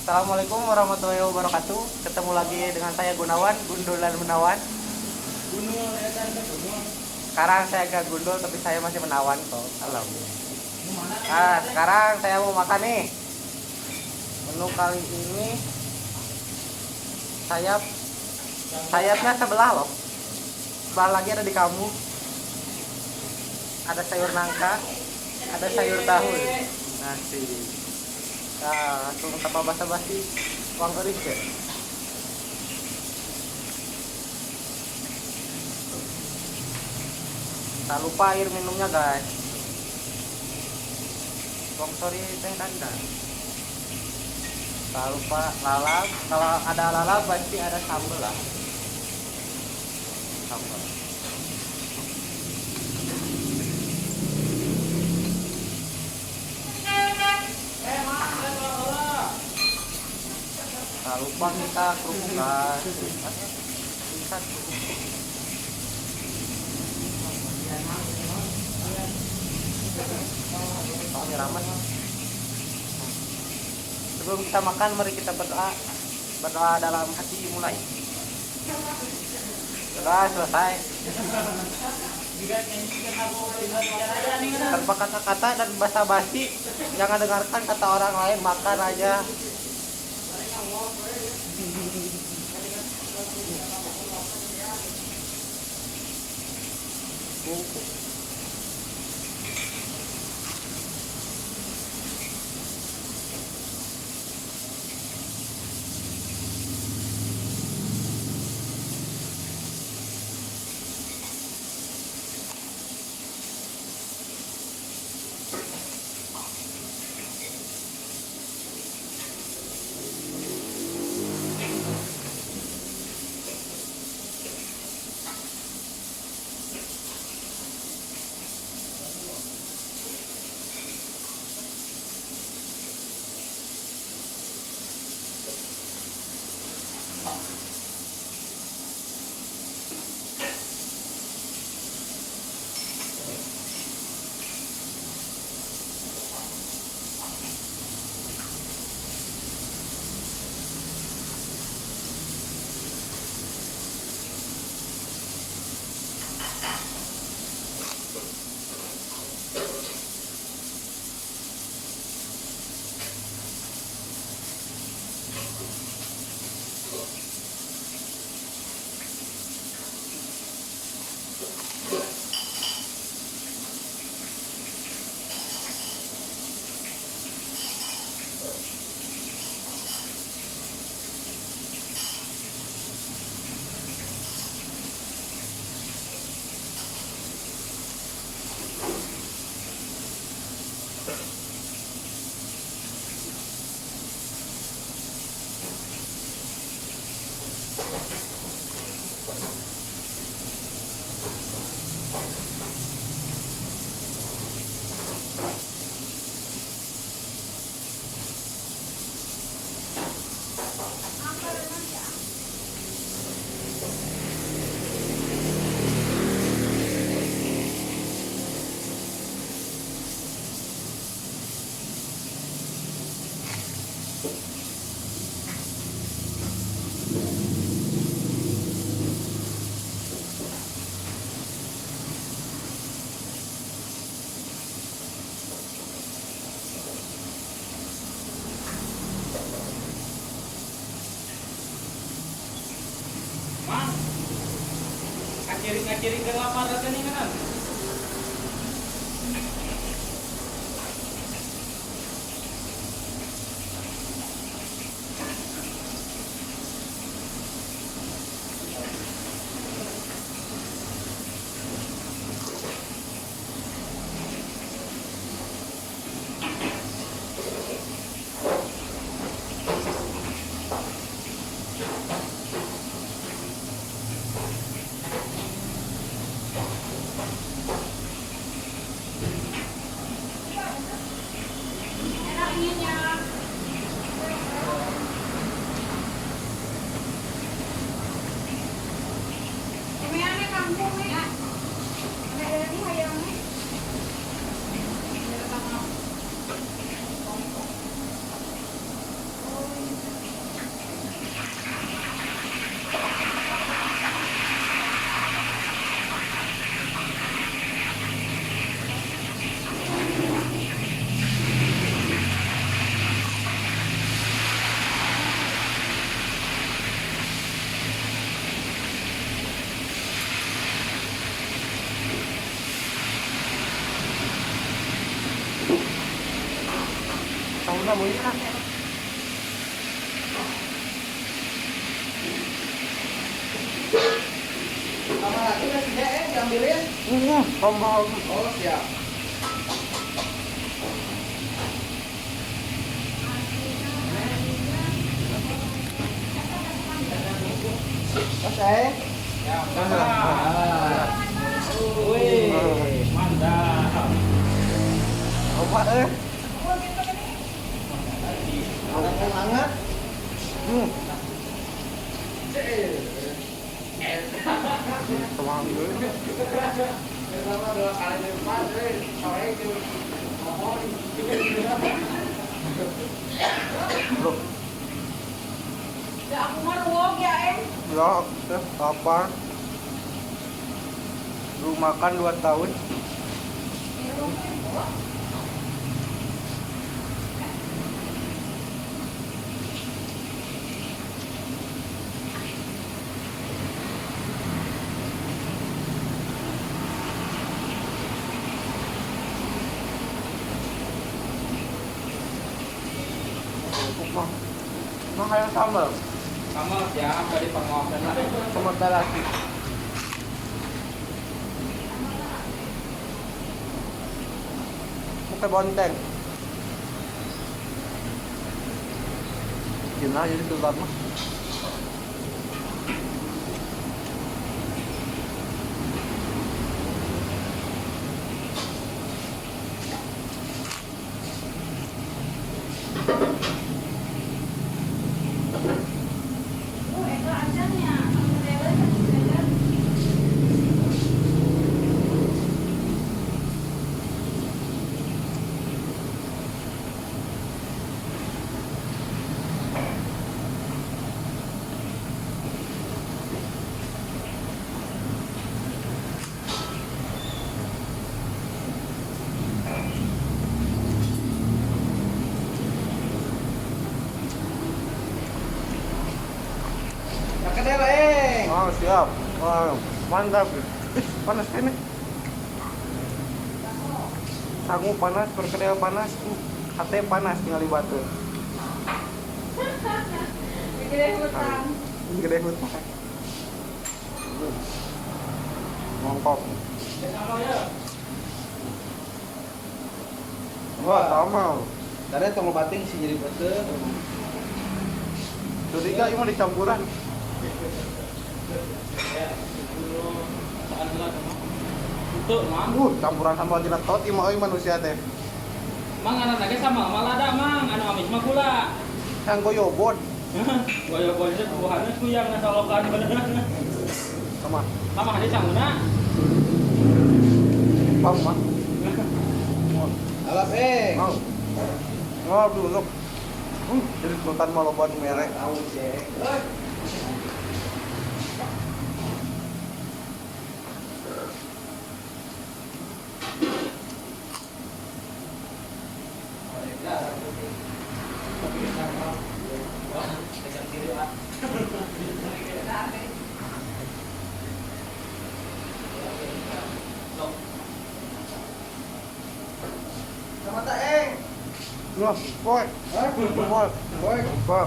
Assalamualaikum warahmatullahi wabarakatuh. Ketemu lagi dengan saya Gunawan, Gundul dan Menawan. Sekarang saya agak gundul tapi saya masih menawan kok. Halo. Nah, sekarang saya mau makan nih. Menu kali ini sayapnya sebelah loh. Sebelah lagi ada di kamu. Ada sayur nangka, ada sayur tahun. Nasi. Nah, langsung tanpa basa-basi uang eris ya. Tak lupa air minumnya guys. Sponsori teh Kanda. Tak lupa lalap. Kalau ada lalap pasti ada sambal lah. Sambal. Tak lupa kita kerupukkan. Bisa ramen. Sebelum kita makan, mari kita berdoa. Berdoa dalam hati mulai. Sudah selesai. Tanpa kata-kata dan basa-basi, jangan dengarkan kata orang lain, makan aja. Ngajarin ke lapar aja nih kan. kamunya. Sama lagi nasinya diambilin. Tombol. Oh siap. Mas Ya, Ah. wih, mantap. Apa hangat. Kemang dulu. Pertama 2 kali lipat, sore itu. Loh, Ya aku mah ruwog ya, ya, apa? Lu makan 2 tahun. Mah kayak sambal Sama ya, dari pengokan lah. sama lagi. Muka bonteng. Gimana jadi sultan mah? Oh, itu acaranya. Dewa kan juga. Ya kedel Oh siap. Wah, mantap. Ih, panas ini. Sangu panas, perkedel panas, hati panas tinggal di batu. Gede hutang. Gede hutang. Mongkok. Sama ya. Wah, sama. Dari tong bating sih jadi betul. Curiga ini mah dicampuran. Ya, soal gelas. Untuk mang. Campuran sambal jelas tot imah euy manusia teh. Mang anak lagi sama malah ada mang, anu amis mah kula. Yang goyobon Goyo-goyo buahnya kuyang ngasolokan beneran. sama Sama aja sanguna. pam mah. Alas Mau. Ngol dulu. Jadi sultan malobon merek. Tahu sih. Sama tak Loh, boy. Boy. Boy. Boy.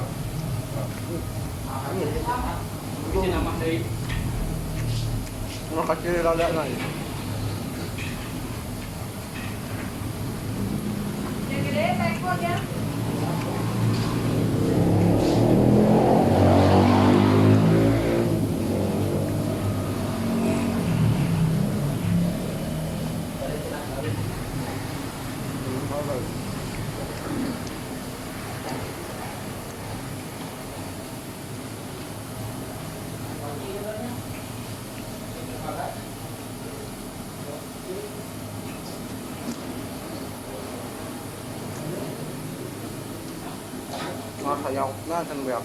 Bisa nama dari Mau kasih rada naik. Yang gede tekor ya. Ngon sayang, nah kan beak.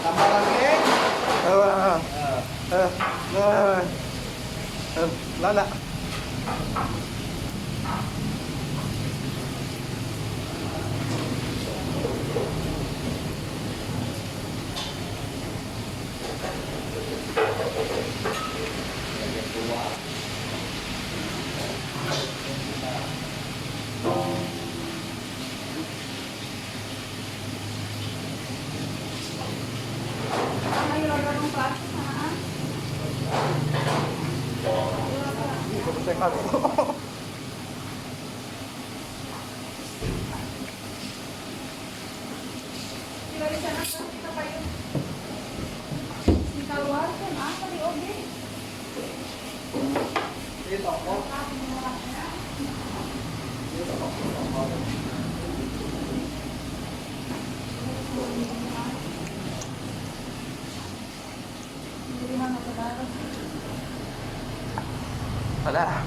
Tambah lagi. Lala. Ay, wala ng plato na. Sekat. Sila rin siya na kita pa yun. Si Kalwar, kali oge. Dito ako. Hindi na nakalaras. Wala.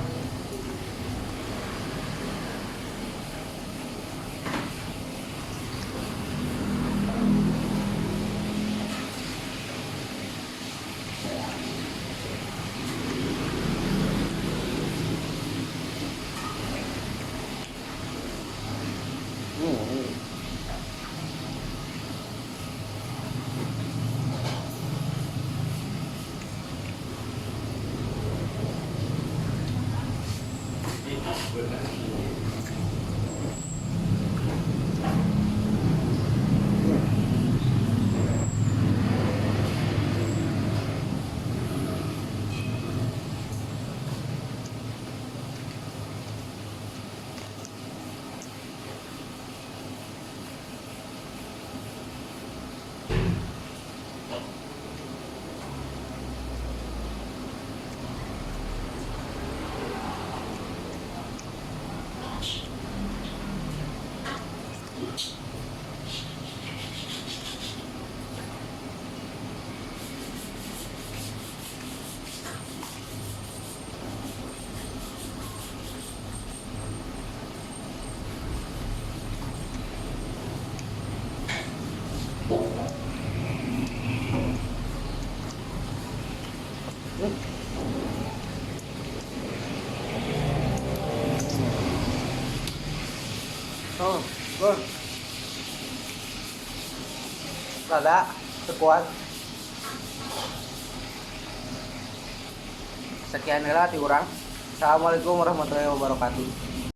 Oh, good. Lala, sekuat. Sekian nila ti urang. Assalamualaikum warahmatullahi wabarakatuh.